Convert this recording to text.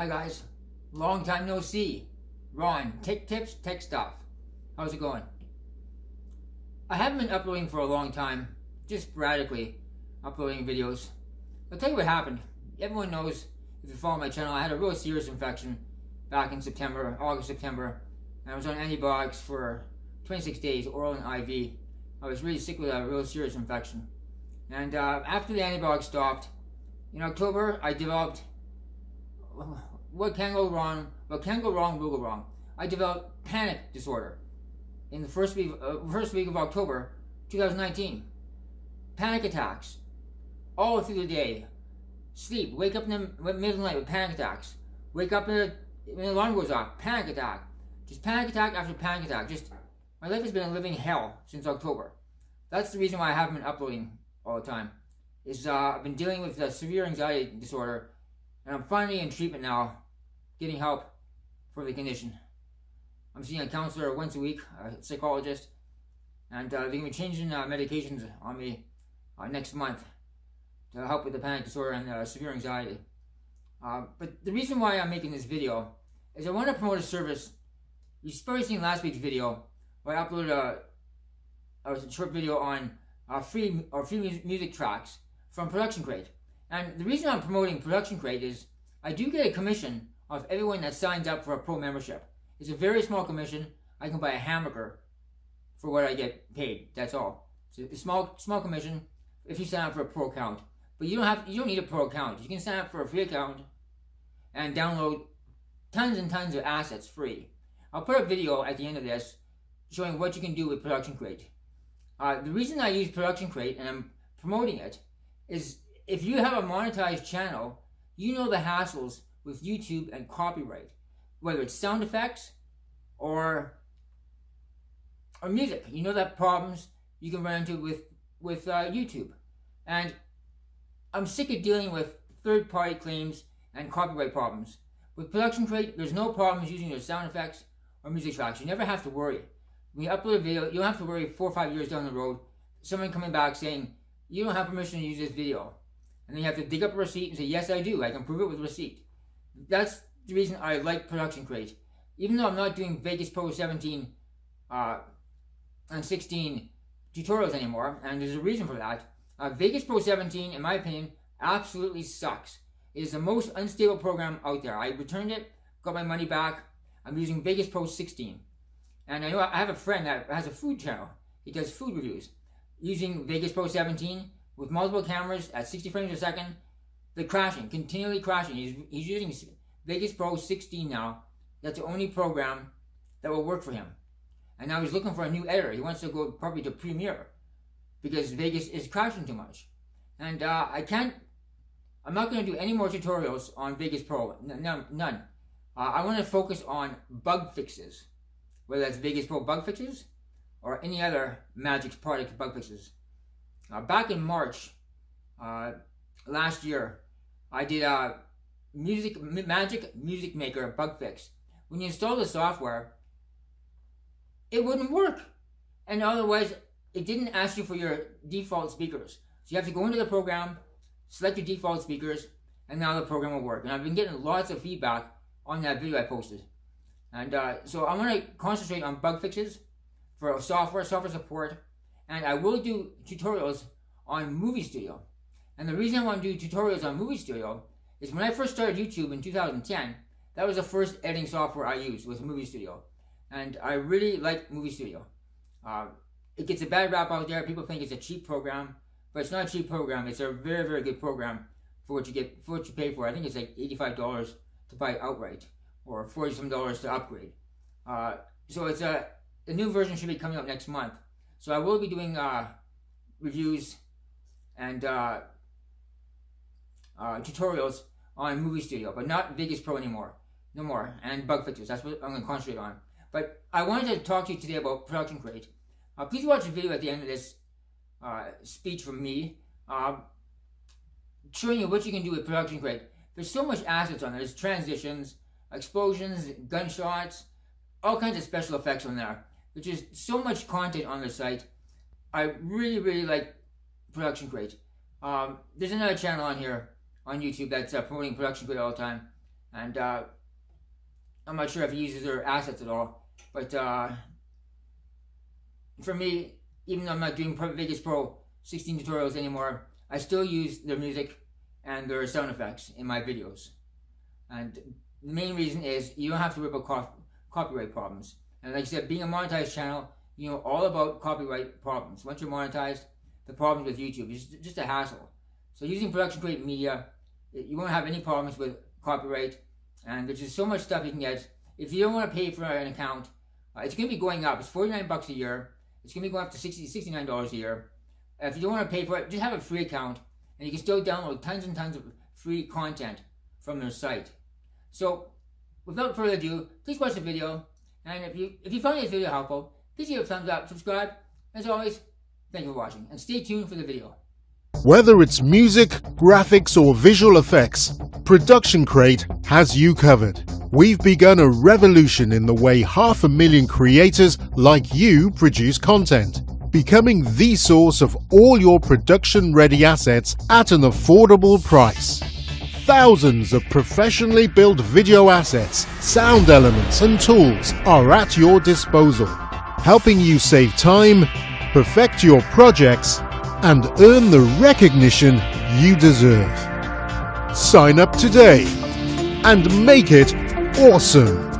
Hi guys, long time no see. Ron, tech tips, tech stuff. How's it going? I haven't been uploading for a long time, just sporadically uploading videos. I'll tell you what happened. Everyone knows, if you follow my channel, I had a real serious infection back in September, August, September, and I was on antibiotics for 26 days, oral and IV. I was really sick with a real serious infection. And after the antibiotics stopped, in October, I developed what can go wrong will go wrong. I developed panic disorder in the first week of October 2019. Panic attacks all through the day. Sleep, wake up in the middle of the night with panic attacks. Wake up when the alarm goes off, panic attack. Just panic attack after panic attack. Just my life has been a living hell since October. That's the reason why I haven't been uploading all the time. I've been dealing with a severe anxiety disorder, and I'm finally in treatment now, getting help for the condition. I'm seeing a counselor once a week, a psychologist, and they're going to be changing medications on me next month to help with the panic disorder and severe anxiety. But the reason why I'm making this video is I want to promote a service. You've probably seen last week's video where I uploaded a short video on free music tracks from Productioncrate. And the reason I'm promoting Productioncrate is I do get a commission of everyone that signs up for a pro membership. It's a very small commission. I can buy a hamburger for what I get paid. That's all. It's a small commission if you sign up for a pro account. But you don't need a pro account. You can sign up for a free account and download tons and tons of assets free. I'll put a video at the end of this showing what you can do with Productioncrate. The reason I use Productioncrate and I'm promoting it is if you have a monetized channel, you know the hassles with YouTube and copyright, whether it's sound effects or music. You know that problems you can run into with YouTube. And I'm sick of dealing with third-party claims and copyright problems. With Productioncrate, there's no problems using your sound effects or music tracks. You never have to worry. When you upload a video, you don't have to worry 4 or 5 years down the road, someone coming back saying, you don't have permission to use this video. And then you have to dig up a receipt and say, yes, I do. I can prove it with a receipt. That's the reason I like Productioncrate. Even though I'm not doing Vegas Pro 17 and 16 tutorials anymore, and there's a reason for that. Vegas Pro 17, in my opinion, absolutely sucks. It is the most unstable program out there. I returned it, got my money back. I'm using Vegas Pro 16. And I know I have a friend that has a food channel. He does food reviews using Vegas Pro 17 with multiple cameras at 60 frames a second. They're crashing, continually crashing. He's using Vegas Pro 16 now. That's the only program that will work for him. And now he's looking for a new editor. He wants to go probably to Premiere because Vegas is crashing too much. And I'm not going to do any more tutorials on Vegas Pro. None. I want to focus on bug fixes, whether that's Vegas Pro bug fixes or any other Magic product bug fixes. Back in March last year, I did a Magic Music Maker bug fix. When you install the software, it wouldn't work. And otherwise, it didn't ask you for your default speakers. So you have to go into the program, select your default speakers, and now the program will work. And I've been getting lots of feedback on that video I posted. And so I'm going to concentrate on bug fixes for software support, and I will do tutorials on Movie Studio. And the reason I want to do tutorials on Movie Studio is when I first started YouTube in 2010, that was the first editing software I used, was Movie Studio. And I really like Movie Studio. It gets a bad rap out there. People think it's a cheap program, but it's not a cheap program. It's a very, very good program for what you get, for what you pay for. I think it's like $85 to buy outright, or $40-some to upgrade. So it's the new version should be coming up next month. So I will be doing reviews and tutorials on Movie Studio, but not Vegas Pro anymore. No more. And bug fixes. That's what I'm going to concentrate on. But I wanted to talk to you today about Productioncrate. Please watch the video at the end of this speech from me, showing you what you can do with Productioncrate. There's so much assets on there. There's transitions, explosions, gunshots, all kinds of special effects on there. There's just so much content on the site. I really, really like Productioncrate. There's another channel on here on YouTube that's promoting Productioncrate all the time. and I'm not sure if he uses their assets at all. But for me, even though I'm not doing Vegas Pro 16 tutorials anymore, I still use their music and their sound effects in my videos. And the main reason is you don't have to worry about copyright problems. And like I said, being a monetized channel, you know all about copyright problems. Once you're monetized, the problems with YouTube is just a hassle. So using Productioncrate Media, you won't have any problems with copyright, and there's just so much stuff you can get. If you don't want to pay for an account, it's going to be going up. It's $49 a year. It's going to be going up to $69 a year. If you don't want to pay for it, just have a free account, and you can still download tons and tons of free content from their site. So, without further ado, please watch the video, and if you found this video helpful, please give it a thumbs up, subscribe. As always, thank you for watching, and stay tuned for the video. Whether it's music, graphics, or visual effects, Productioncrate has you covered. We've begun a revolution in the way 500,000 creators like you produce content, becoming the source of all your production-ready assets at an affordable price. Thousands of professionally built video assets, sound elements, and tools are at your disposal, helping you save time, perfect your projects, and earn the recognition you deserve. Sign up today and make it awesome!